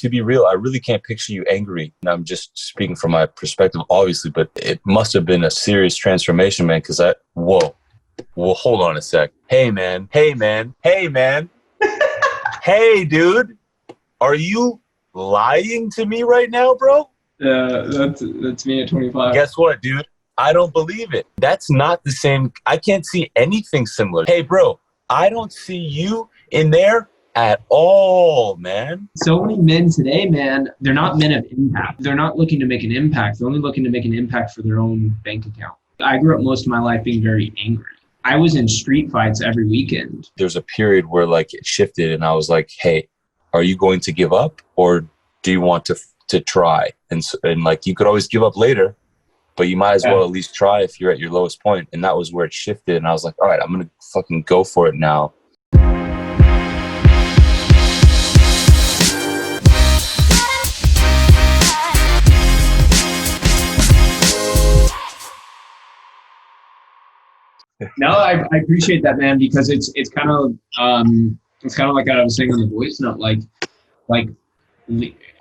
To be real, I really can't picture you angry. And I'm just speaking from my perspective, obviously, but it must have been a serious transformation, man, because whoa, hold on a sec. Hey, man. Hey, dude, are you lying to me right now, bro? Yeah, that's me at 25. Guess what, dude? I don't believe it. That's not the same. I can't see anything similar. Hey, bro, I don't see you in there at all, man. So many men today, man, they're not men of impact. They're not looking to make an impact. They're only looking to make an impact for their own bank account. I grew up most of my life being very angry. I was in street fights every weekend. There's a period where like it shifted and I was like, hey, are you going to give up or do you want to try? And like you could always give up later, but you might as well at least try if you're at your lowest point. And that was where it shifted. And I was like, all right, I'm going to fucking go for it now. No, I appreciate that, man, because it's kind of like I was saying on the voice note, like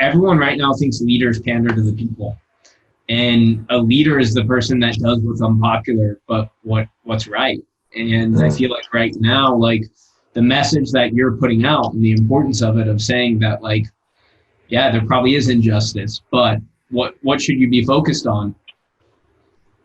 everyone right now thinks leaders pander to the people, and a leader is the person that does what's unpopular, but what's right. And I feel like right now, like the message that you're putting out and the importance of it, of saying that, like, yeah, there probably is injustice, but what should you be focused on?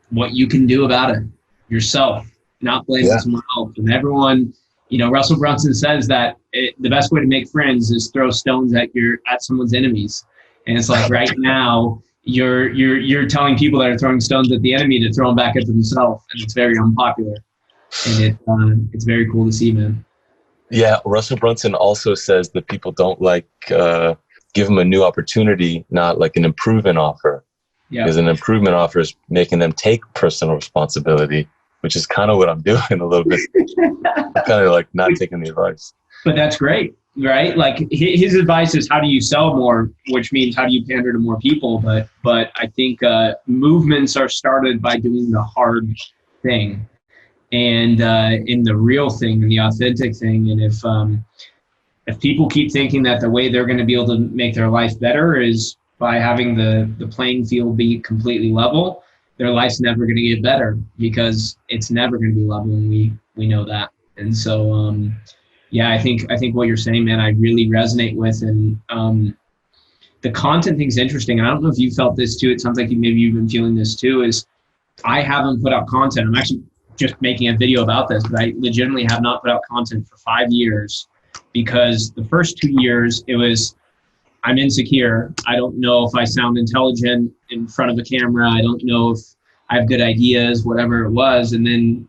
What you can do about it yourself. Not blaming someone else. And everyone, Russell Brunson says that the best way to make friends is throw stones at someone's enemies. And it's like right now you're telling people that are throwing stones at the enemy to throw them back at themselves, and it's very unpopular. And it's very cool to see, man. Yeah, Russell Brunson also says that people don't like give them a new opportunity, not like an improvement offer. Yeah, because an improvement offer is making them take personal responsibility, which is kind of what I'm doing a little bit. I'm kind of like not taking the advice. But that's great, right? Like his advice is how do you sell more, which means how do you pander to more people. But I think movements are started by doing the hard thing and in the real thing and the authentic thing. And if people keep thinking that the way they're going to be able to make their life better is by having the playing field be completely level, their life's never going to get better because it's never going to be level, and we know that. And so, I think what you're saying, man, I really resonate with. And the content thing's interesting. And I don't know if you felt this too. It sounds like you've been feeling this too. Is I haven't put out content. I'm actually just making a video about this, but I legitimately have not put out content for 5 years because the first 2 years it was, I'm insecure. I don't know if I sound intelligent in front of a camera. I don't know if I have good ideas, whatever it was. And then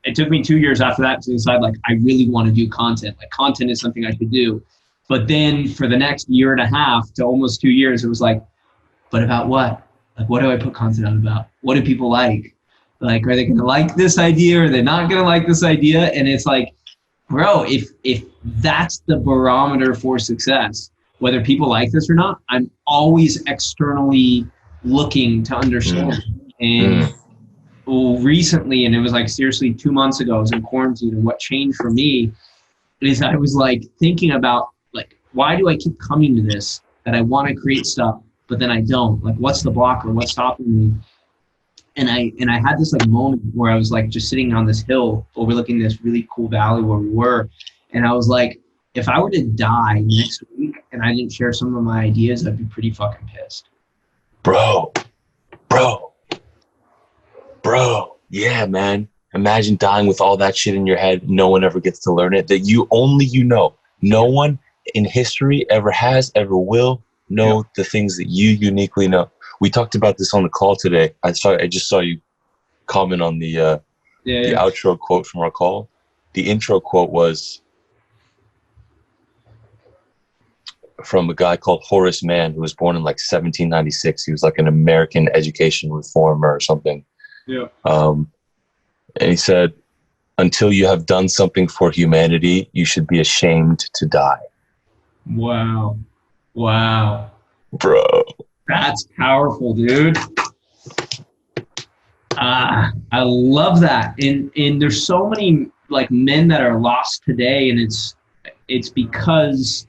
it took me 2 years after that to decide, like, I really want to do content. Like, content is something I should do. But then for the next year and a half to almost 2 years, it was like, but about what? Like, what do I put content out about? What do people like? Like, are they going to like this idea? Are they not going to like this idea? And it's like, bro, if that's the barometer for success, whether people like this or not, I'm always externally looking to understand. And recently, and it was like seriously 2 months ago, I was in quarantine, and what changed for me is I was like thinking about, like, why do I keep coming to this, that I want to create stuff, but then I don't? Like, what's the blocker? What's stopping me? And I had this like moment where I was like just sitting on this hill overlooking this really cool valley where we were. And I was like, if I were to die next week and I didn't share some of my ideas, I'd be pretty fucking pissed. Bro. Yeah, man. Imagine dying with all that shit in your head. No one ever gets to learn it. That you know. No one in history ever has, ever will know the things that you uniquely know. We talked about this on the call today. I just saw you comment on the outro quote from our call. The intro quote was from a guy called Horace Mann, who was born in like 1796. He was like an American education reformer or something. Yeah. And he said, until you have done something for humanity, you should be ashamed to die. Wow. Bro. That's powerful, dude. I love that. And there's so many like men that are lost today, and it's because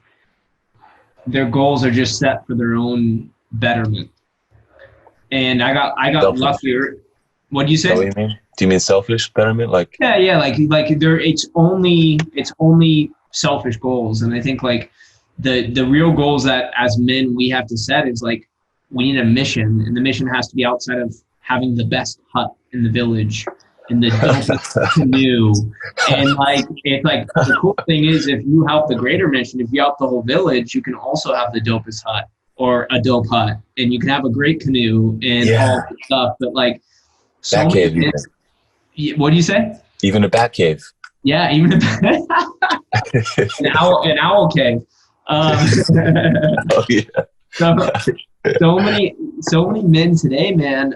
their goals are just set for their own betterment. And I got Selfish. luckier. What do you Is that say? what you mean? Do you mean selfish betterment? Like, Yeah, like there, it's only selfish goals, and I think like the real goals that as men we have to set is like we need a mission, and the mission has to be outside of having the best hut in the village and the dopest canoe, and like it's like the cool thing is if you help the greater mission, if you help the whole village, you can also have the dopest hut or a dope hut, and you can have a great canoe and all yeah, the stuff, but like so bat many cave even. what do you say? Even a bat cave. Yeah, even an owl cave. Um, Oh yeah. so, so many men today, man.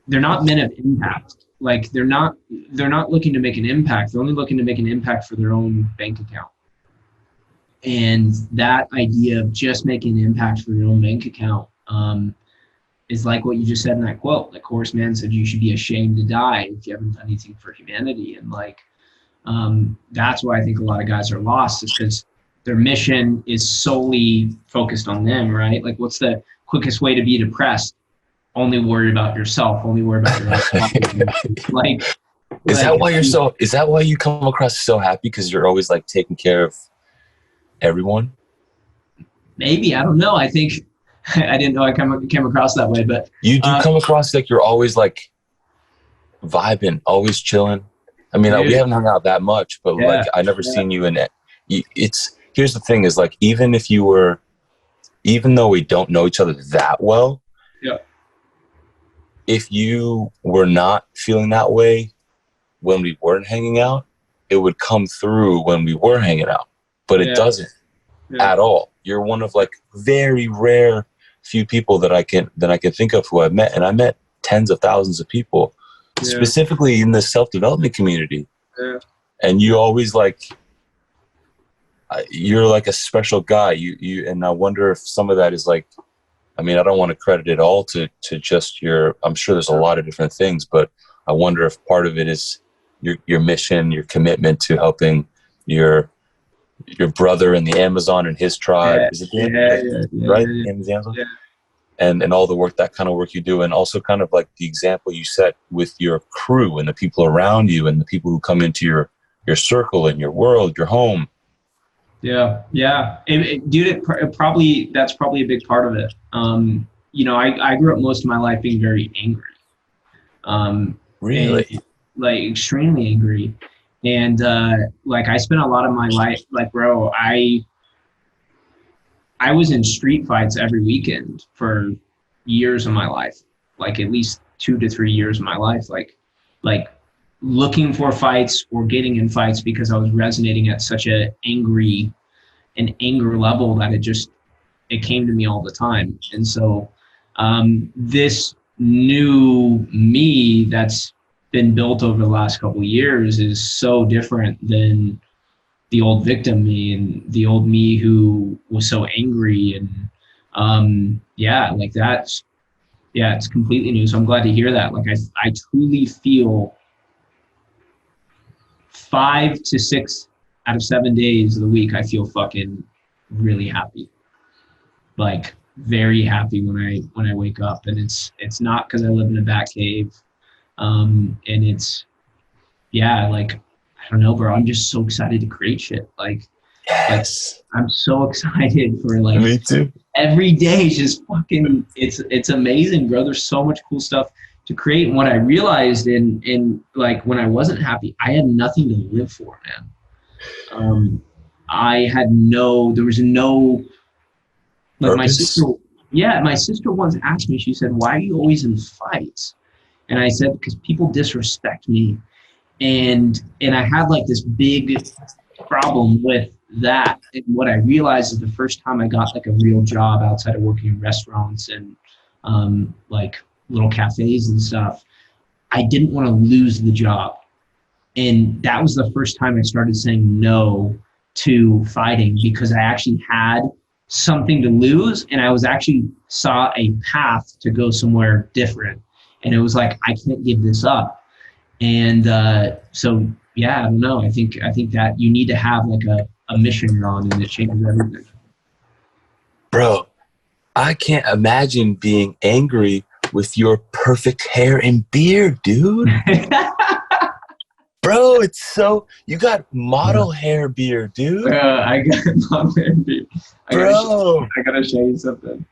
They're not men of impact. Like they're not looking to make an impact. They're only looking to make an impact for their own bank account. And that idea of just making an impact for your own bank account is like what you just said in that quote. Like Horace Mann said, you should be ashamed to die if you haven't done anything for humanity. And like, that's why I think a lot of guys are lost, is because their mission is solely focused on them, right? Like what's the quickest way to be depressed? Only worry about yourself, only worry about your life. Like, is that why you come across so happy? Because you're always like taking care of everyone? Maybe, I don't know. I think I didn't know I came across that way, but you do come across like you're always like vibing, always chilling. I mean, we haven't hung out that much, but like I never seen you in it. It's here's the thing is like even though we don't know each other that well, if you were not feeling that way when we weren't hanging out, it would come through when we were hanging out, but it doesn't at all. You're one of like very rare few people that I can think of who I've met, and I met tens of thousands of people, specifically in the self-development community. And you always like, you're like a special guy. You and I wonder if some of that is like, I mean, I don't want to credit it all to just I'm sure there's a lot of different things, but I wonder if part of it is your mission, your commitment to helping your brother in the Amazon and his tribe. Is it right? Amazon? Yeah. And all the work, that kind of work you do, and also kind of like the example you set with your crew and the people around you and the people who come into your circle and your world, your home. Yeah. Dude, that's probably a big part of it. I grew up most of my life being very angry. Really? And, like extremely angry. And like I spent a lot of my life, like bro, I was in street fights every weekend for years of my life, like at least 2 to 3 years of my life, like looking for fights or getting in fights because I was resonating at such an anger level that it came to me all the time. And so this new me that's been built over the last couple of years is so different than the old victim me and the old me who was so angry. And it's completely new. So I'm glad to hear that. Like I truly feel 5 to 6 out of 7 days of the week, I feel fucking really happy. Like very happy when I wake up, and it's not because I live in a bat cave. And it's, like, I don't know, bro. I'm just so excited to create shit. Like I'm so excited for like, me too. Every day is just fucking, it's amazing, bro. There's so much cool stuff to create. And what I realized in like, when I wasn't happy, I had nothing to live for, man. There was no, like purpose? My sister once asked me, she said, why are you always in fights? And I said, because people disrespect me. And I had like this big problem with that. And what I realized is the first time I got like a real job outside of working in restaurants and like little cafes and stuff, I didn't want to lose the job. And that was the first time I started saying no to fighting, because I actually had something to lose, and I was actually saw a path to go somewhere different. And it was like, I can't give this up. And so yeah, I don't know. I think that you need to have like a mission you're on, and it changes everything. Bro, I can't imagine being angry with your perfect hair and beard, dude. Bro, it's so you got model hair beard, dude. I got Bro, I gotta show you something.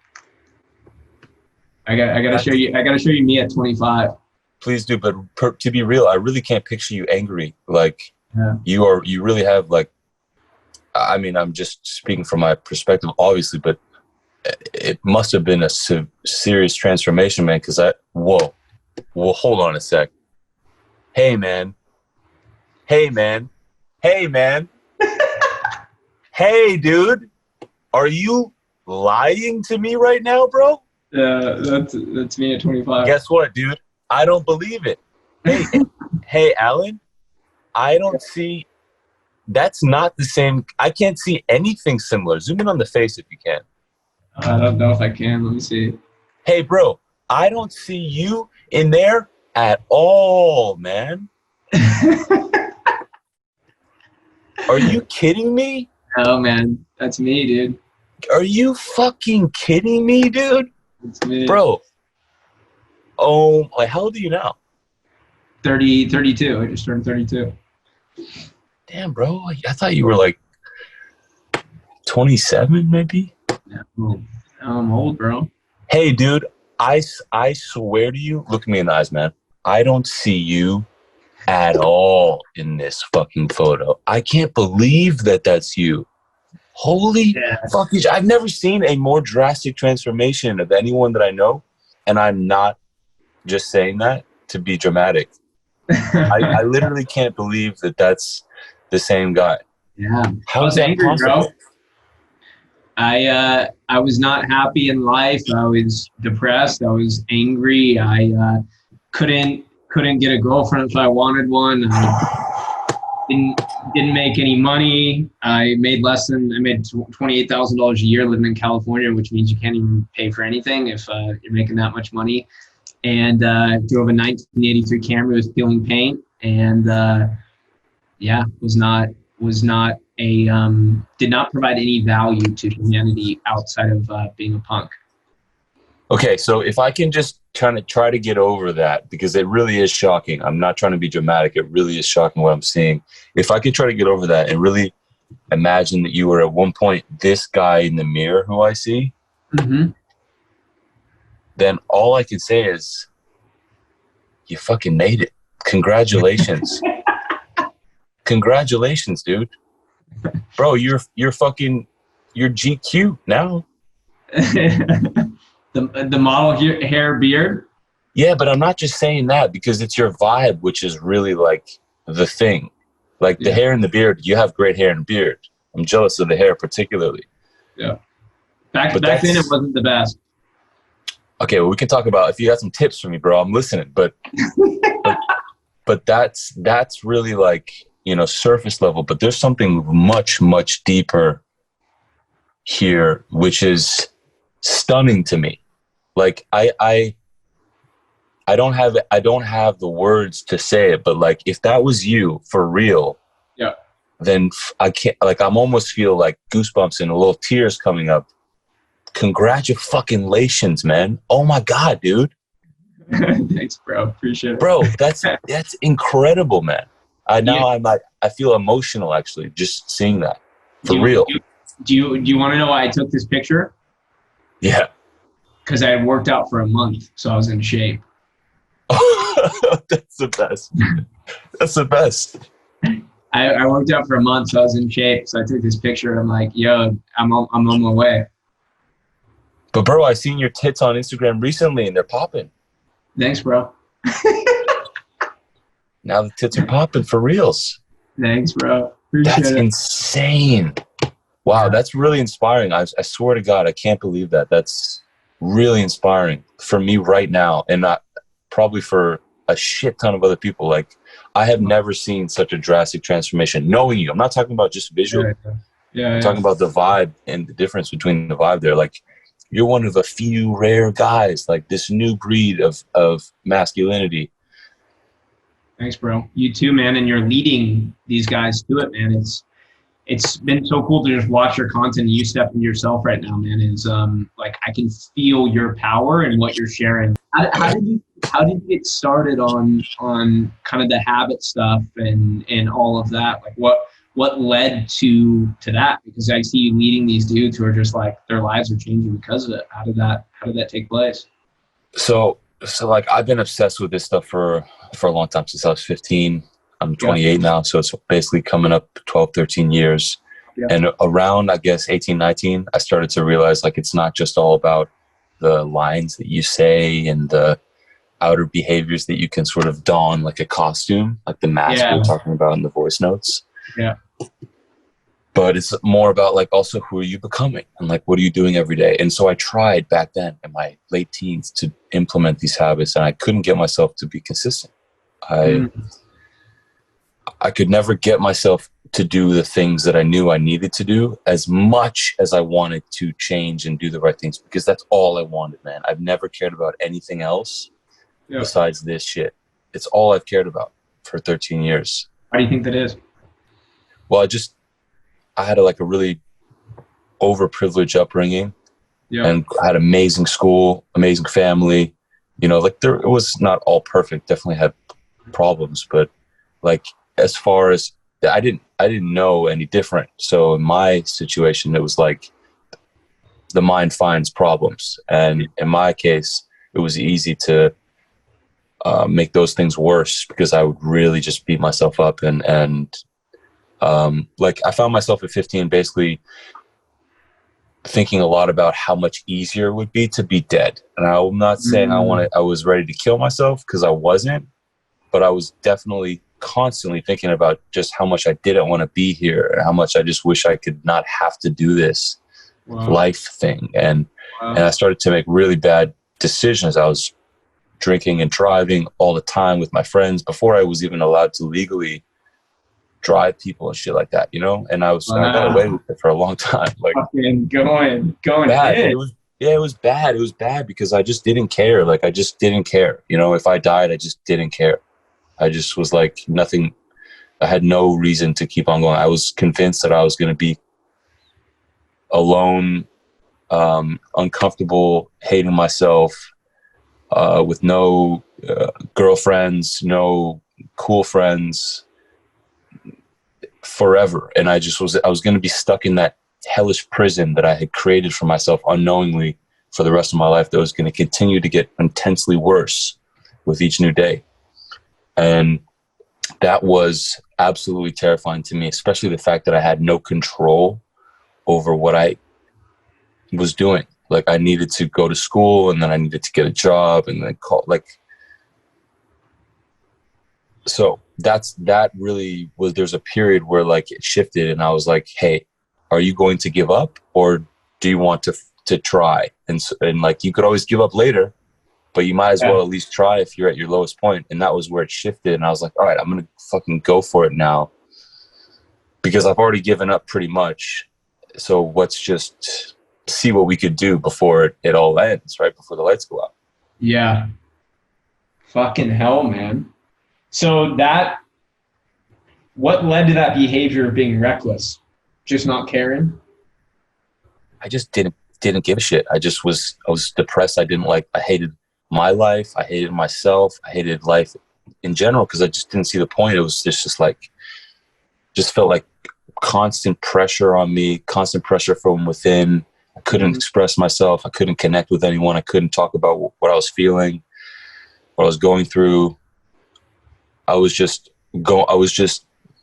I gotta show you. I gotta show you me at 25. please do. But to be real, I really can't picture you angry. Like Yeah. you really have like. I mean, I'm just speaking from my perspective, obviously, but it must have been a serious transformation, man. Because well, hold on a sec. Hey, man. Hey, man. Hey, man. Hey, dude. Are you lying to me right now, bro? That's me at 25. Guess what, dude? I don't believe it. Hey, hey, Alan. I don't see. That's not the same. I can't see anything similar. Zoom in on the face if you can. I don't know if I can. Let me see. Hey, bro. I don't see you in there at all, man. Are you kidding me? Oh man, that's me, dude. Are you fucking kidding me, dude? It's me. Bro. Oh, like, how old are you now? 32. I just turned 32. Damn, bro. I thought you were like 27, maybe. Yeah, I'm old, bro. Hey, dude. I swear to you, look me in the eyes, man. I don't see you at all in this fucking photo. I can't believe that that's you. Holy fucking shit. I've never seen a more drastic transformation of anyone that I know, and I'm not just saying that to be dramatic. I literally can't believe that that's the same guy. Yeah. How is that angry, possible? bro. I was not happy in life. I was depressed. I was angry. I couldn't get a girlfriend if I wanted one. I didn't make any money. I made $28,000 a year living in California, which means you can't even pay for anything if you're making that much money. And drove a 1983 Camry with peeling paint, and did not provide any value to humanity outside of being a punk. Okay, so if I can just try to get over that, because it really is shocking. I'm not trying to be dramatic. It really is shocking what I'm seeing. If I could try to get over that and really imagine that you were at one point this guy in the mirror who I see, then all I can say is you fucking made it. Congratulations. Congratulations, dude. Bro, you're GQ now. the model hair beard. Yeah, but I'm not just saying that because it's your vibe, which is really like the thing. Like the hair and the beard, you have great hair and beard. I'm jealous of the hair particularly. Yeah. Back then it wasn't the best. Okay, well, we can talk about if you got some tips for me, bro. I'm listening, but that's really like, you know, surface level. But there's something much, much deeper here, which is stunning to me. Like I don't have the words to say it, but like if that was you for real, then I can't. Like I'm almost feel like goosebumps and a little tears coming up. Congratulations, man. Oh my God, dude. Thanks, bro. Appreciate it. Bro, that's incredible, man. I feel emotional actually just seeing that. For real. Do you want to know why I took this picture? Yeah. Because I had worked out for a month, so I was in shape. That's the best. That's the best. I worked out for a month, so I was in shape. So I took this picture. I'm like, yo, I'm on my way. But bro, I seen your tits on Instagram recently, and they're popping. Thanks, bro. Now the tits are popping for reals. Thanks, bro. That's insane. Wow, that's really inspiring. I swear to God, I can't believe that. That's really inspiring for me right now, and not probably for a shit ton of other people. Like, I have never seen such a drastic transformation. Knowing you, I'm not talking about just visual. I'm talking about the vibe and the difference between the vibe there. Like, you're one of a few rare guys, like this new breed of masculinity. Thanks, bro. You too, man. And you're leading these guys to it, man. It's been so cool to just watch your content. You step into yourself right now, man. Is like I can feel your power and what you're sharing. How did you get started on kind of the habit stuff and all of that? Like what led to that? Because I see you leading these dudes who are just like their lives are changing because of it. How did that take place? So like I've been obsessed with this stuff for a long time, since I was 15. I'm 28 now, so it's basically coming up 12, 13 years. Yeah. And around, I guess, 18, 19, I started to realize like it's not just all about the lines that you say and the outer behaviors that you can sort of don like a costume, like the mask we were talking about in the voice notes. Yeah. But it's more about like also who are you becoming and like what are you doing every day. And so I tried back then in my late teens to implement these habits, and I couldn't get myself to be consistent. I could never get myself to do the things that I knew I needed to do as much as I wanted to change and do the right things, because that's all I wanted, man. I've never cared about anything else besides this shit. It's all I've cared about for 13 years. Why do you think that is? Well, I had a really overprivileged upbringing, and I had amazing school, amazing family. You know, like it was not all perfect. Definitely had problems, but like as far as I didn't know any different. So in my situation, it was like the mind finds problems, and in my case, it was easy to make those things worse because I would really just beat myself up and like I found myself at 15 basically thinking a lot about how much easier it would be to be dead. And I'm not saying I was ready to kill myself, because I wasn't, but I was definitely constantly thinking about just how much I didn't want to be here and how much I just wish I could not have to do this life thing. And I started to make really bad decisions. I was drinking and driving all the time with my friends before I was even allowed to legally drive people and shit like that, you know? And I got away with it for a long time. Like going bad. It was bad. It was bad because I just didn't care. Like I just didn't care. You know, if I died, I just didn't care. I just was like nothing. I had no reason to keep on going. I was convinced that I was going to be alone, uncomfortable, hating myself, with no girlfriends, no cool friends, forever. And I was going to be stuck in that hellish prison that I had created for myself unknowingly for the rest of my life, that was going to continue to get intensely worse with each new day. And that was absolutely terrifying to me, especially the fact that I had no control over what I was doing. Like I needed to go to school, and then I needed to get a job, and then so that really was, there's a period where like it shifted, and I was like, hey, are you going to give up, or do you want to try? And like you could always give up later, but you might as well at least try if you're at your lowest point. And that was where it shifted. And I was like, all right, I'm going to fucking go for it now, because I've already given up pretty much. So let's just see what we could do before it all ends, right? Before the lights go out. Yeah. Fucking hell, man. So what led to that behavior of being reckless? Just not caring? I just didn't give a shit. I was depressed. I hated my life. I hated myself. I hated life in general, because I just didn't see the point. It was just felt like constant pressure on me, constant pressure from within. I couldn't express myself. I couldn't connect with anyone. I couldn't talk about what I was feeling, what I was going through. I was just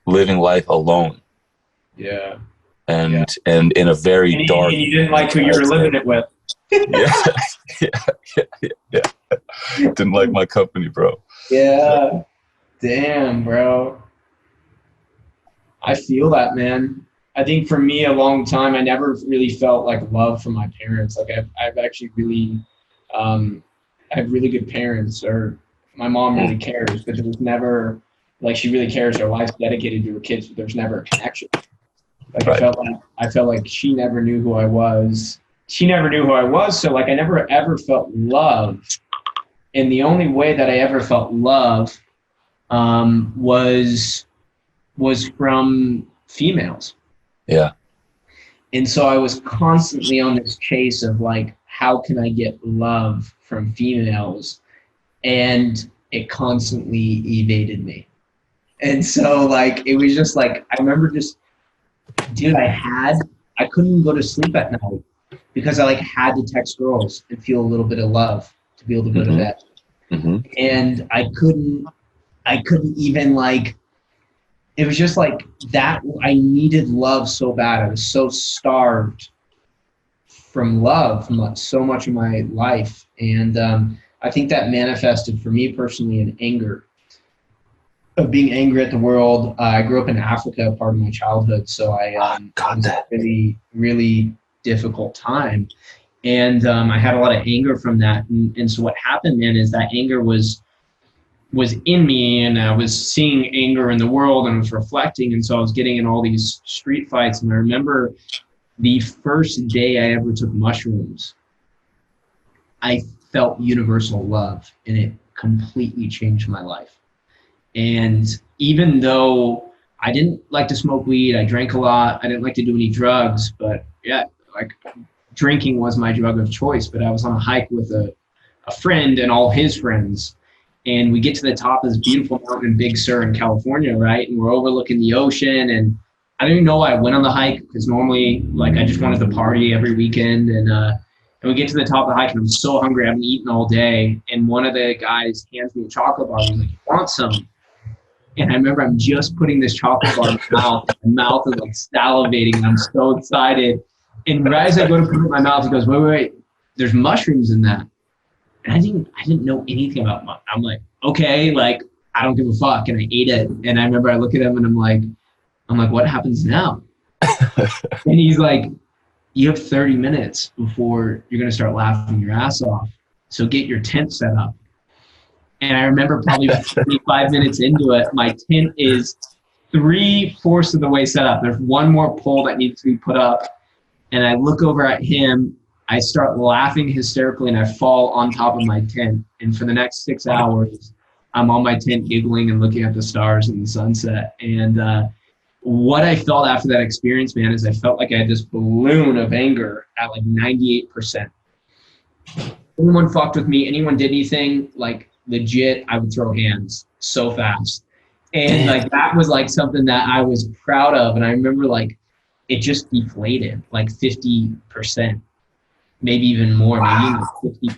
living life alone. Yeah. And in a very dark. You didn't like who you were living it with. Yeah. Didn't like my company, bro. Yeah. Damn, bro. I feel that, man. I think for me, a long time, I never really felt like love from my parents. Like I've actually really, I have really good parents, or my mom really cares, but there was never, like, she really cares. Her life's dedicated to her kids, but there's never a connection. Like I felt like she never knew who I was. She never knew who I was. So like I never ever felt love. And the only way that I ever felt love was from females. Yeah. And so I was constantly on this chase of like, how can I get love from females? And it constantly evaded me. And so like, it was just like, I remember just, dude, I couldn't go to sleep at night because I like had to text girls and feel a little bit of love to be able to go to bed. And I couldn't even like, it was just like that. I needed love so bad. I was so starved from love from so much of my life. And I think that manifested for me personally in anger, of being angry at the world. I grew up in Africa, part of my childhood. So it was a really, really difficult time. And I had a lot of anger from that. And so what happened, man, is that anger was in me, and I was seeing anger in the world, and I was reflecting. And so I was getting in all these street fights. And I remember the first day I ever took mushrooms, I felt universal love, and it completely changed my life. And even though I didn't like to smoke weed, I drank a lot, I didn't like to do any drugs, but yeah, like drinking was my drug of choice. But I was on a hike with a friend and all his friends, and we get to the top of this beautiful mountain in Big Sur in California, right? And we're overlooking the ocean, and I didn't even know why I went on the hike, because normally like I just wanted to party every weekend. And we get to the top of the hike, and I'm so hungry, I haven't eaten all day. And one of the guys hands me a chocolate bar, and he's like, "You want some?" And I remember I'm just putting this chocolate bar in my mouth. My mouth is like salivating, and I'm so excited. And right as I go to put it in my mouth, he goes, wait, there's mushrooms in that. And I didn't know anything about mushrooms. I'm like, okay, like I don't give a fuck. And I ate it. And I remember I look at him and I'm like, what happens now? And he's like, you have 30 minutes before you're going to start laughing your ass off. So get your tent set up. And I remember probably 25 minutes into it, my tent is 3/4 of the way set up. There's one more pole that needs to be put up. And I look over at him, I start laughing hysterically, and I fall on top of my tent. And for the next 6 hours, I'm on my tent giggling and looking at the stars and the sunset. And what I felt after that experience, man, is I felt like I had this balloon of anger at like 98%. Anyone fucked with me, anyone did anything, like legit, I would throw hands so fast. And like that was like something that I was proud of. And I remember like it just deflated like 50%, maybe even more, maybe even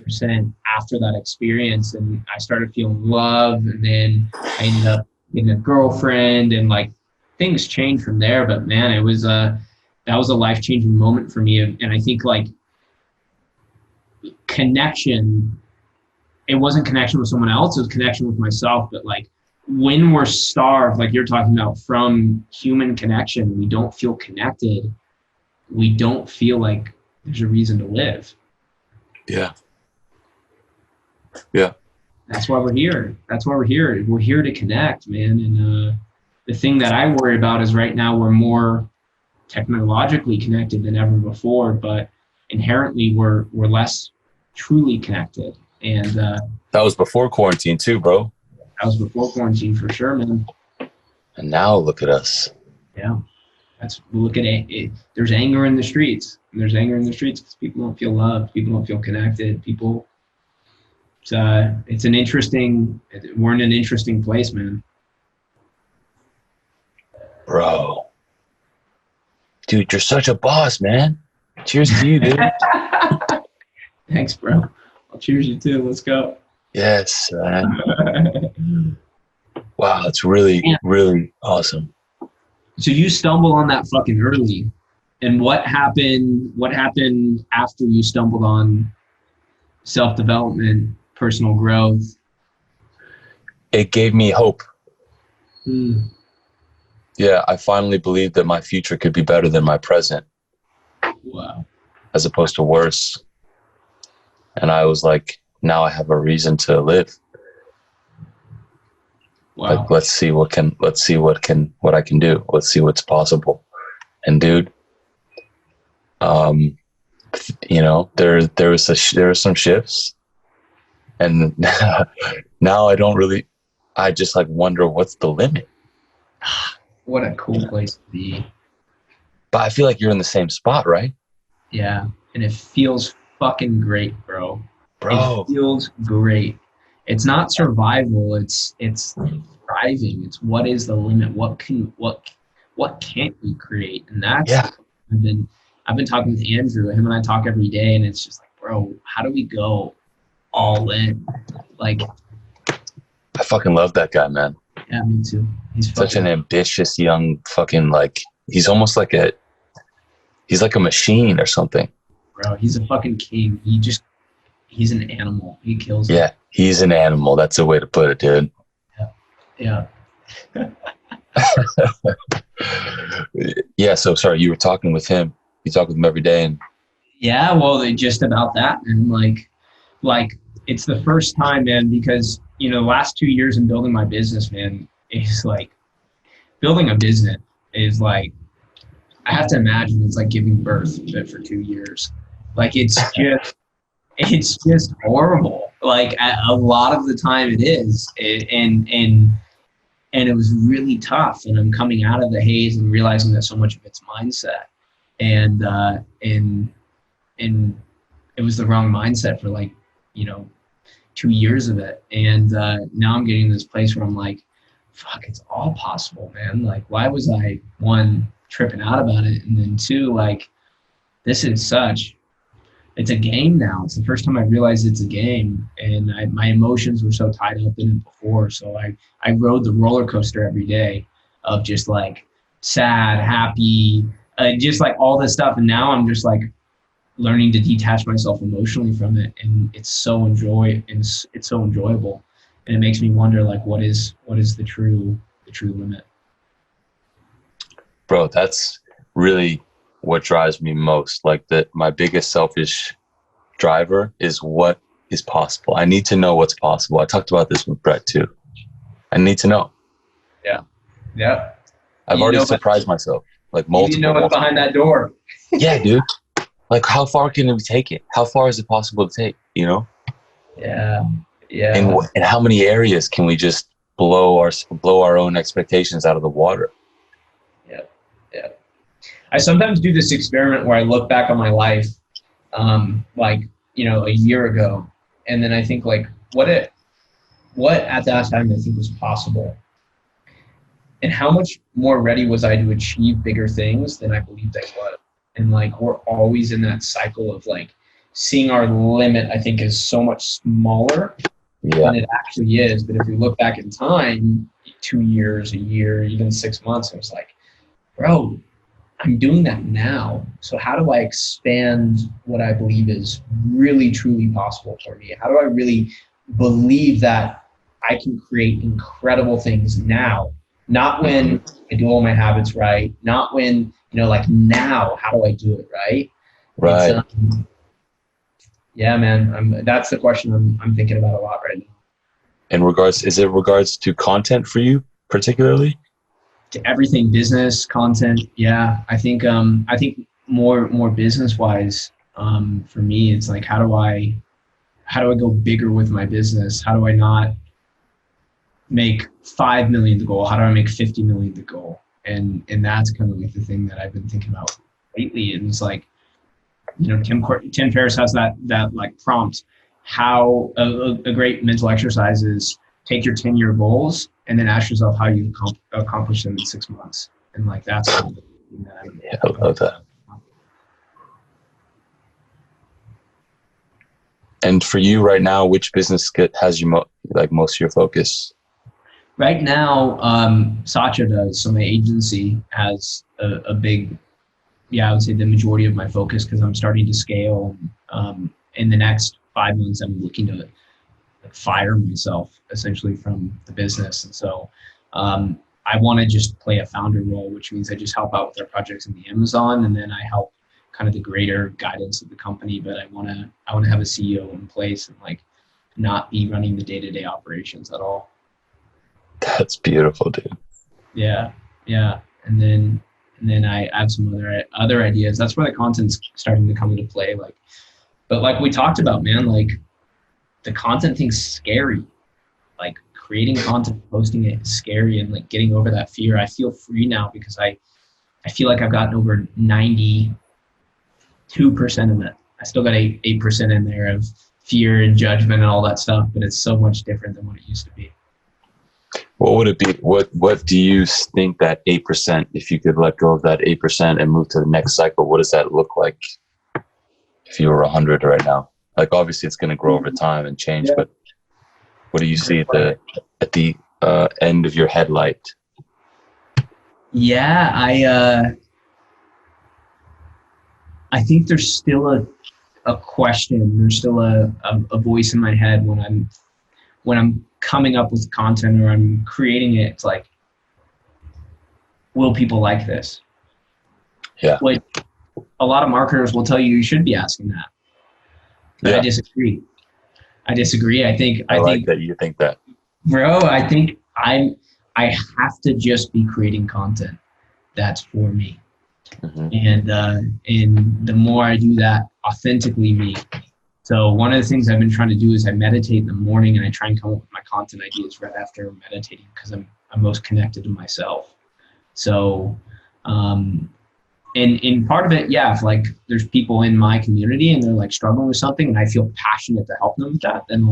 50% after that experience. And I started feeling love, and then I ended up getting a girlfriend, and like things changed from there. But man, it was that was a life-changing moment for me. And I think like connection, it wasn't connection with someone else, it was connection with myself. But like when we're starved, like you're talking about, from human connection, we don't feel connected, we don't feel like there's a reason to live. Yeah. That's why we're here. We're here to connect, man. And the thing that I worry about is right now we're more technologically connected than ever before, but inherently we're less truly connected. And that was before quarantine too, bro. That was before quarantine for sure, man. And now look at us. Yeah. Look at it. There's anger in the streets. There's anger in the streets because people don't feel loved. People don't feel connected. We're in an interesting place, man. Bro. Dude, you're such a boss, man. Cheers to you, dude. Thanks, bro. I'll cheers you too. Let's go. Yes, man. Wow, it's really, really awesome. So you stumbled on that fucking early. And what happened after you stumbled on self-development, personal growth? It gave me hope. Yeah, I finally believed that my future could be better than my present. Wow. As opposed to worse. And I was like, now I have a reason to live. Wow. Like, let's see what I can do. Let's see what's possible. And dude, there were some shifts, and now I don't really, I just like wonder what's the limit. What a cool place to be. But I feel like you're in the same spot, right? Yeah. And it feels fucking great, bro. It Bro. feels great. It's not survival, it's thriving. It's what is the limit? What can't we create? And that's Yeah. I've been talking to Andrew. Him and I talk every day, and it's just like, bro, how do we go all in? Like, I fucking love that guy, man. yeah, me too. He's Such an ambitious young fucking like he's almost like he's like a machine or something. bro. He's a fucking king. He's an animal. He kills it. Yeah, he's an animal. That's a way to put it, dude. Yeah. Yeah, so sorry, you were talking with him. You talk with him every day and Yeah, well, just about that, and like it's the first time, man, because the last 2 years in building my business, man, is like building a business is like I have to imagine it's like giving birth but for 2 years. Like it's just horrible. Like a lot of the time it is, and it was really tough. And I'm coming out of the haze and realizing that so much of it's mindset, and and it was the wrong mindset for 2 years of it. And now I'm getting to this place where I'm like, fuck, it's all possible, man. Like, why was I, one, tripping out about it? And then two, like, it's a game now. It's the first time I realized it's a game. And my emotions were so tied up in it before. So I rode the roller coaster every day of just like sad, happy, just like all this stuff. And now I'm just like, learning to detach myself emotionally from it, and it's so enjoyable, and it makes me wonder, like, what is the true limit? bro, that's really what drives me most. Like my biggest selfish driver is what is possible. I need to know what's possible. I talked about this with Brett too. I need to know. Yeah. I've already surprised myself like multiple. You know what's behind that door. Yeah, dude. Like, how far can we take it? How far is it possible to take, Yeah. And how many areas can we just blow our own expectations out of the water? Yeah. I sometimes do this experiment where I look back on my life, a year ago, and then I think, like, what at that time I think was possible, and how much more ready was I to achieve bigger things than I believed I was. And like, we're always in that cycle of like seeing our limit, I think, is so much smaller than it actually is. But if we look back in time, 2 years, a year, even 6 months, it was like, bro, I'm doing that now. So how do I expand what I believe is really, truly possible for me? How do I really believe that I can create incredible things now? Not when I do all my habits right, not when, like, now, how do I do it right? Right. Yeah, man. That's the question I'm thinking about a lot right now. Is it regards to content for you particularly? To everything, business, content. Yeah, I think more business wise, for me, it's like, how do I go bigger with my business? How do I not make 5 million the goal? How do I make 50 million the goal? And that's kind of like the thing that I've been thinking about lately. And it's like, Tim Ferriss has that like prompt. How a great mental exercise is take your 10-year goals and then ask yourself how you accomplish them in 6 months. And like, that's I love that. And for you right now, which business has you most of your focus? Right now, Sacha does. So my agency has a big, I would say the majority of my focus, because I'm starting to scale. In the next 5 months, I'm looking to fire myself essentially from the business. And so I want to just play a founder role, which means I just help out with our projects in the Amazon, and then I help kind of the greater guidance of the company. But I want to have a CEO in place and like not be running the day-to-day operations at all. That's beautiful, dude. Yeah. And then I have some other ideas. That's where the content's starting to come into play. But like we talked about, man, like the content thing's scary. Like creating content, posting it is scary, and like getting over that fear. I feel free now because I feel like I've gotten over 92% of it. I still got 8% in there of fear and judgment and all that stuff, but it's so much different than what it used to be. What would it be? What do you think that 8%, if you could let go of that 8% and move to the next cycle, what does that look like if you were 100 right now? Like, obviously it's going to grow over time and change, but what do you see at the end of your headlight? Yeah, I think there's still a question. There's still a voice in my head when I'm coming up with content or I'm creating it. It's like, will people like this? Yeah. Like, a lot of marketers will tell you should be asking that. But Yeah. I disagree. I think that you think that. Bro, I think I have to just be creating content that's for me. And the more I do that, authentically me. So one of the things I've been trying to do is I meditate in the morning, and I try and come up with my content ideas right after meditating, because I'm most connected to myself. So, and part of it, yeah, if like there's people in my community and they're like struggling with something and I feel passionate to help them with that, then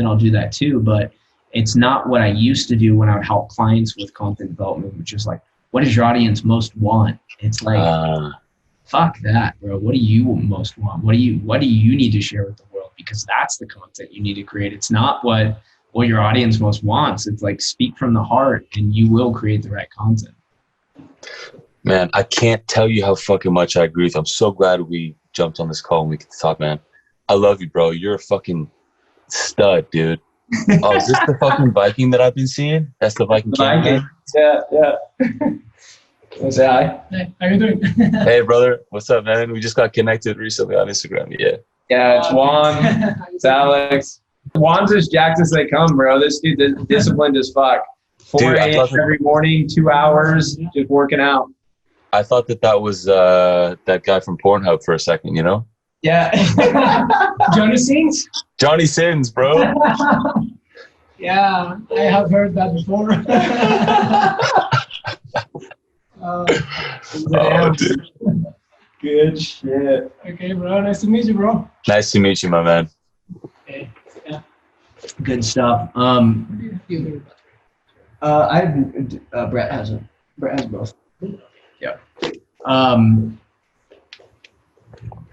I'll do that too. But it's not what I used to do when I would help clients with content development, which is like, what does your audience most want? It's like, fuck that, bro. What do you most want? What do you need to share with the world? Because that's the content you need to create. It's not what your audience most wants. It's like, speak from the heart and you will create the right content. Man, I can't tell you how fucking much I agree with you. I'm so glad we jumped on this call and we could talk, man. I love you, bro. You're a fucking stud, dude. Oh, is this the fucking Viking that I've been seeing? That's the Viking cameraman? Yeah. Say hi. Hey, how you doing? Hey, brother. What's up, man? We just got connected recently on Instagram. Yeah. Yeah, it's Juan. It's Alex. Juan's as jacked as they come, bro. This dude is disciplined as fuck. 4 a.m. every morning, 2 hours, just working out. I thought that was that guy from Pornhub for a second, you know? Yeah. Johnny Sins? Johnny Sins, bro. Yeah, I have heard that before. Dude. Good shit. Okay, bro. Nice to meet you, bro. Nice to meet you, my man. Okay. Yeah. Good stuff. Brett has both. Yeah.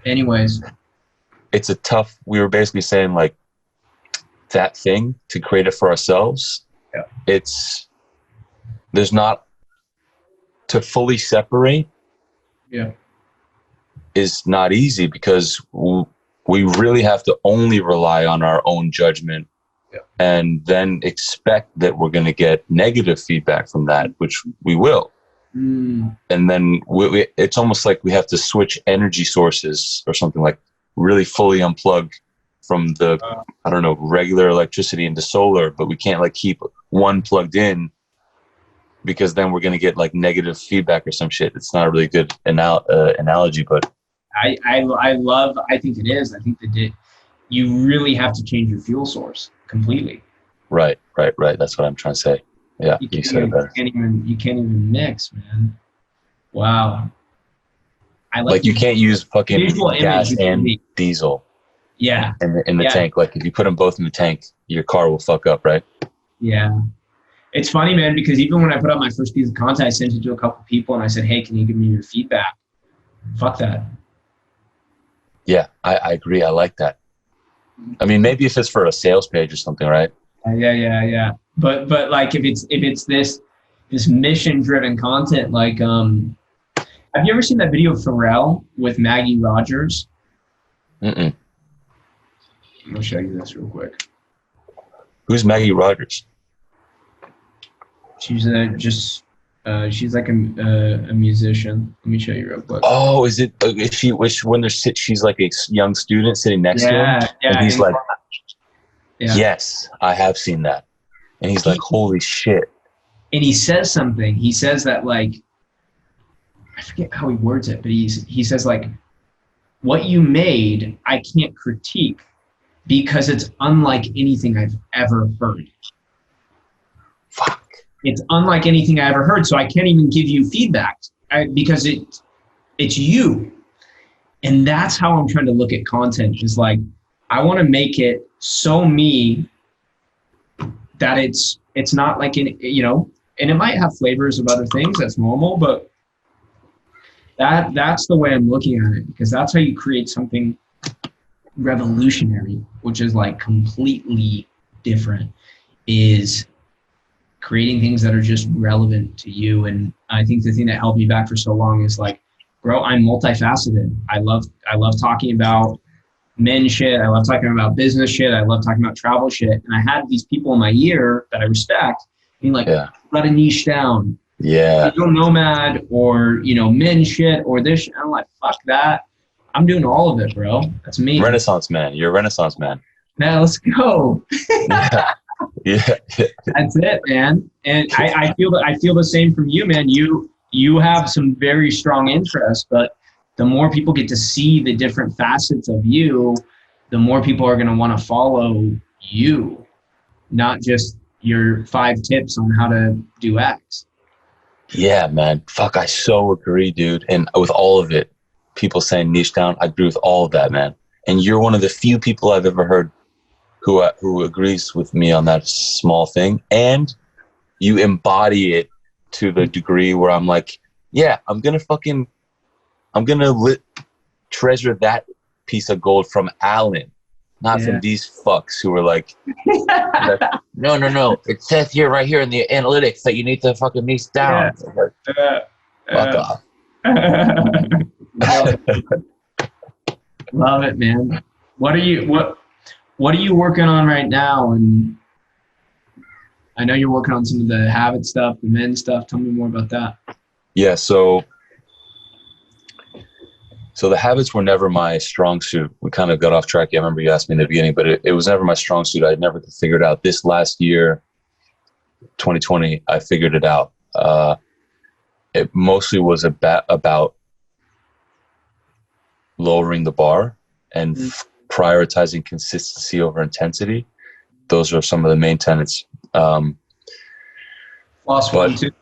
Anyways, it's a tough. We were basically saying like that thing to create it for ourselves. Yeah. There's not to fully separate. Yeah. Is not easy because we really have to only rely on our own judgment. Yeah. And then expect that we're going to get negative feedback from that, which we will. And then it's almost like we have to switch energy sources or something, like really fully unplug from the, I don't know, regular electricity into solar, but we can't like keep one plugged in because then we're going to get like negative feedback or some shit. It's not a really good analogy, but I think it is. I think that you really have to change your fuel source completely. Right. That's what I'm trying to say. Yeah, you said it better. You can't even mix, man. Wow. Like you can't use fucking gas and diesel. Yeah. In the tank. Like if you put them both in the tank, your car will fuck up, right? Yeah. It's funny, man, because even when I put out my first piece of content, I sent it to a couple people and I said, hey, can you give me your feedback? Fuck that. Yeah, I agree. I like that. I mean, maybe if it's for a sales page or something, right? Yeah. But like if it's this mission-driven content, like have you ever seen that video of Pharrell with Maggie Rogers? Mm-mm. I'm gonna show you this real quick. Who's Maggie Rogers? She's she's like a musician. Let me show you real quick. Oh, is she when she's like a young student sitting next to him? Yeah. And he's like, yeah. Yes, I have seen that. And he's like, holy shit. And he says something. He says that like, I forget how he words it, but he says like, what you made, I can't critique because it's unlike anything I've ever heard. Fuck. It's unlike anything I ever heard. So I can't even give you feedback because it's you. And that's how I'm trying to look at content, is like, I want to make it so me that it's not like, and it might have flavors of other things. That's normal, but that's the way I'm looking at it, because that's how you create something revolutionary, which is like completely different, is creating things that are just relevant to you. And I think the thing that held me back for so long is like, bro, I'm multifaceted. I love talking about men shit. I love talking about business shit. I love talking about travel shit. And I had these people in my ear that I respect being like, let a niche down. Yeah. Digital nomad, or, men shit, or this shit. I'm like, fuck that. I'm doing all of it, bro. That's me. Renaissance man. You're a Renaissance man. Now let's go. Yeah. That's it, man. And I feel the same from you, man. You have some very strong interests, but the more people get to see the different facets of you, the more people are going to want to follow you, not just your 5 tips on how to do X. Yeah, man. Fuck, I so agree, dude. And with all of it, people saying niche down, I agree with all of that, man. And you're one of the few people I've ever heard who agrees with me on that small thing. And you embody it to the degree where I'm like, yeah, I'm going to treasure that piece of gold from Alan, not from these fucks who are like, no. It says here, right here in the analytics, that you need to fucking niche down. Fuck off. Love it, man. What are you working on right now? And I know you're working on some of the habit stuff, the men stuff. Tell me more about that. Yeah, so the habits were never my strong suit. We kind of got off track. I remember you asked me in the beginning, but it was never my strong suit. I never figured it out. This last year, 2020, I figured it out. It mostly was about lowering the bar and prioritizing consistency over intensity. Those are some of the main tenets. Floss one tooth.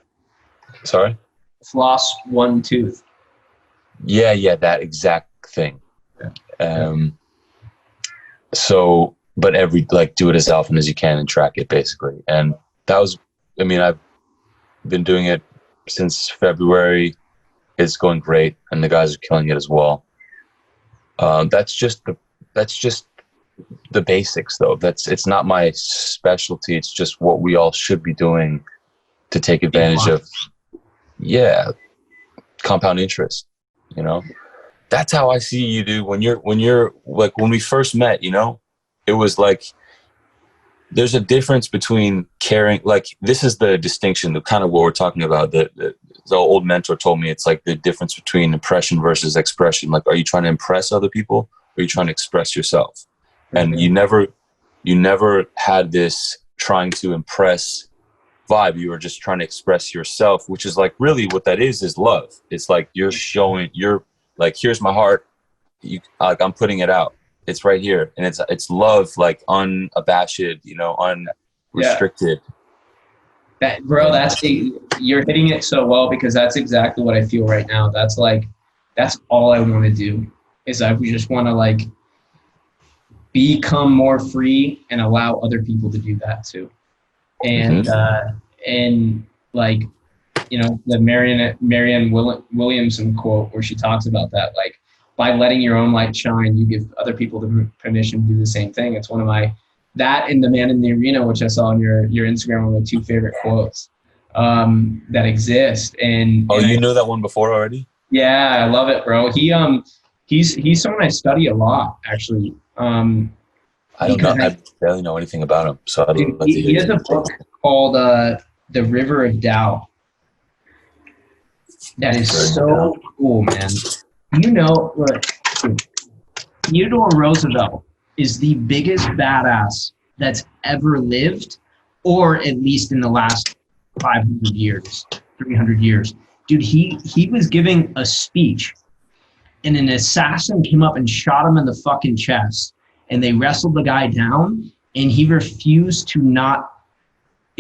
Sorry? Floss one tooth. Yeah, that exact thing. So, but do it as often as you can and track it, basically. And that was, I've been doing it since February. It's going great, and the guys are killing it as well. That's just the basics, though. It's not my specialty. It's just what we all should be doing to take advantage of, compound interest. That's how I see you, dude. When you're like, when we first met, it was like, there's a difference between caring. Like, this is the distinction, the kind of what we're talking about. The old mentor told me, it's like the difference between impression versus expression. Like, are you trying to impress other people, or are you trying to express yourself? And you never had this trying to impress vibe. You were just trying to express yourself, which is like, really what that is love. It's like, you're like, here's my heart. I'm putting it out. It's right here. And it's love, like unabashed, unrestricted. That, bro, you're hitting it so well, because that's exactly what I feel right now. That's all I want to do, is I just want to become more free and allow other people to do that too. And, the Marianne Williamson quote, where she talks about that, like, by letting your own light shine, you give other people the permission to do the same thing. It's one of that and the Man in the Arena, which I saw on your Instagram, one of my 2 favorite quotes that exist. And you know that one before already? Yeah, I love it, bro. He's someone I study a lot, actually. I don't know. I barely know anything about him. So he has a book called The River of Tao. That is so cool, man. Theodore Roosevelt is the biggest badass that's ever lived, or at least in the last 500 years, 300 years. Dude, he was giving a speech, and an assassin came up and shot him in the fucking chest, and they wrestled the guy down, and he refused to not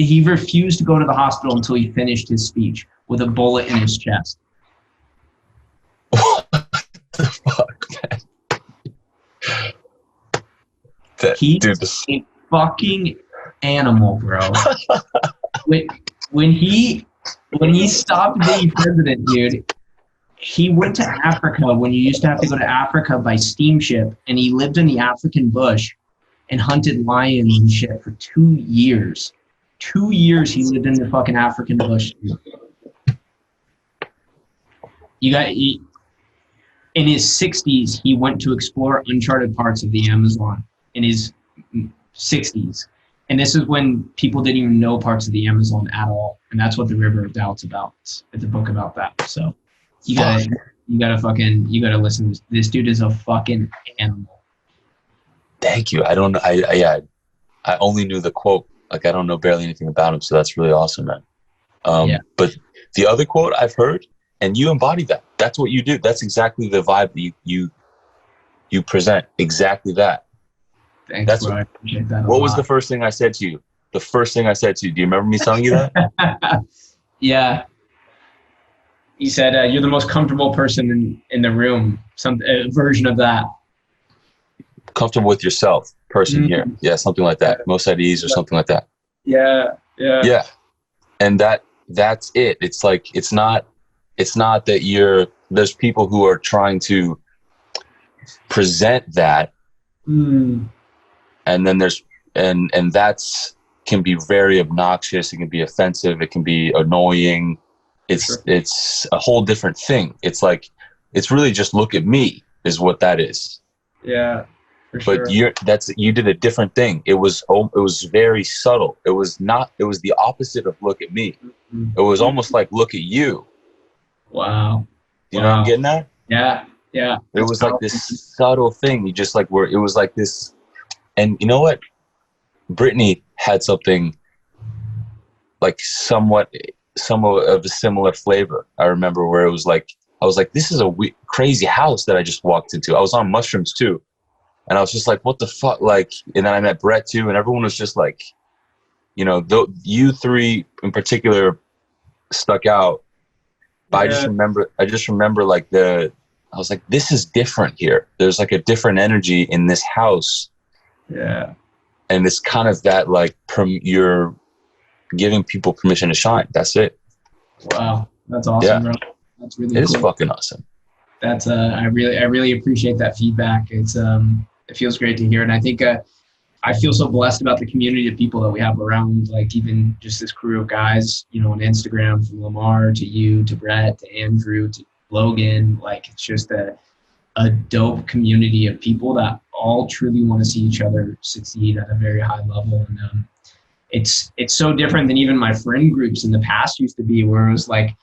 he refused to go to the hospital until he finished his speech with a bullet in his chest. What the fuck, man? He's Dude, this... a fucking animal, bro. when he stopped being president, dude, he went to Africa when you used to have to go to Africa by steamship, and he lived in the African bush and hunted lions and shit for 2 years. 2 years he lived in the fucking African bush. In his 60s, he went to explore uncharted parts of the Amazon in his 60s. And this is when people didn't even know parts of the Amazon at all. And that's what the River of Doubt's about. It's a book about that. So you gotta listen. This dude is a fucking animal. Thank you. I only knew the quote. Like, I don't know barely anything about him. So that's really awesome, man. But the other quote I've heard, and you embody that. That's what you do. That's exactly the vibe that you present. Exactly that. Thanks, bro. I appreciate that. What was the first thing I said to you? The first thing I said to you. Do you remember me telling you that? Yeah. You said you're the most comfortable person in the room. Some version of that. Comfortable with yourself, person here. Yeah, something like that. Most at ease or something like that. Yeah. And that's it. It's like it's not that there's people who are trying to present that. And then there's and that's can be very obnoxious, it can be offensive, it can be annoying. It's a whole different thing. It's like it's really just look at me is what that is. Yeah. But you did a different thing. It was very subtle. It was the opposite of look at me. It was almost like look at you. Wow. You know what I'm getting at? Yeah. It was like this subtle thing. You just like it was like this. And you know what? Brittany had something like somewhat of a similar flavor. I remember where it was like, I was like, this is a crazy house that I just walked into. I was on mushrooms too. And I was just like, what the fuck? Like, and then I met Brett too. And everyone was just like, you know, you three in particular stuck out. But I just remember like I was like, this is different here. There's like a different energy in this house. Yeah. And it's kind of that like you're giving people permission to shine. That's it. Wow. That's awesome, bro. That's really cool. It is fucking awesome. That's I really appreciate that feedback. It's it feels great to hear. And I think I feel so blessed about the community of people that we have around, like even just this crew of guys, you know, on Instagram, from Lamar to you, to Brett, to Andrew, to Logan. Like it's just a dope community of people that all truly want to see each other succeed at a very high level. And it's so different than even my friend groups in the past used to be, where it was like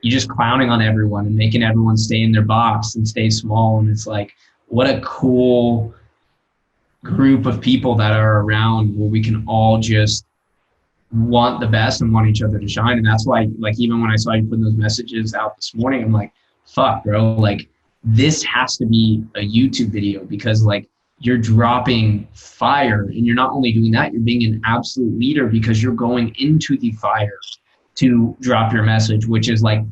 you just clowning on everyone and making everyone stay in their box and stay small. And it's like, what a cool group of people that are around where we can all just want the best and want each other to shine. And that's why, like, even when I saw you putting those messages out this morning, I'm like, fuck, bro, like this has to be a YouTube video, because like you're dropping fire, and you're not only doing that, you're being an absolute leader because you're going into the fire to drop your message, which is like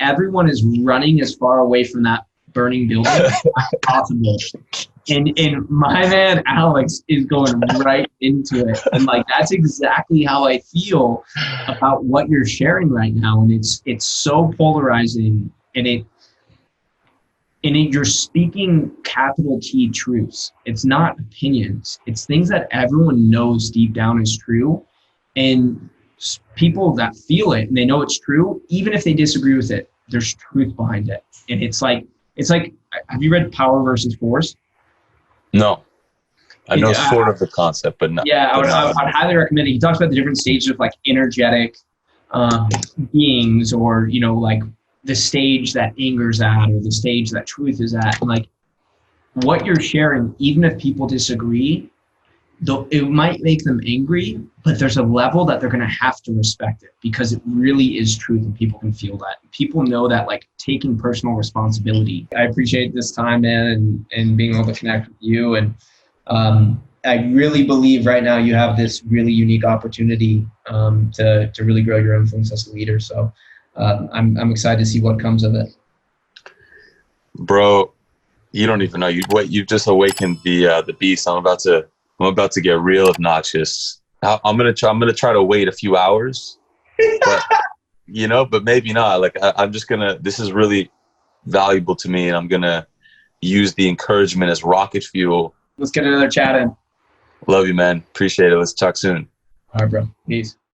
everyone is running as far away from that burning building as possible. And my man Alex is going right into it. And like that's exactly how I feel about what you're sharing right now. And it's so polarizing, and you're speaking capital T truths. It's not opinions. It's things that everyone knows deep down is true. And people that feel it and they know it's true, even if they disagree with it, there's truth behind it. And it's like, have you read Power versus Force? No. I know sort of the concept, but no. Yeah, I would highly recommend it. He talks about the different stages of like energetic beings, or, you know, like the stage that anger's at, or the stage that truth is at. And like what you're sharing, even if people disagree, it might make them angry, but there's a level that they're going to have to respect it, because it really is truth, and people can feel that. People know that, like, taking personal responsibility. I appreciate this time, man, and being able to connect with you. And I really believe right now you have this really unique opportunity to really grow your influence as a leader. So I'm excited to see what comes of it. Bro, you don't even know. You've just awakened the beast. I'm about to get real obnoxious. I'm gonna try to wait a few hours, but but maybe not. Like I'm just gonna. This is really valuable to me, and I'm gonna use the encouragement as rocket fuel. Let's get another chat in. Love you, man. Appreciate it. Let's talk soon. All right, bro. Peace.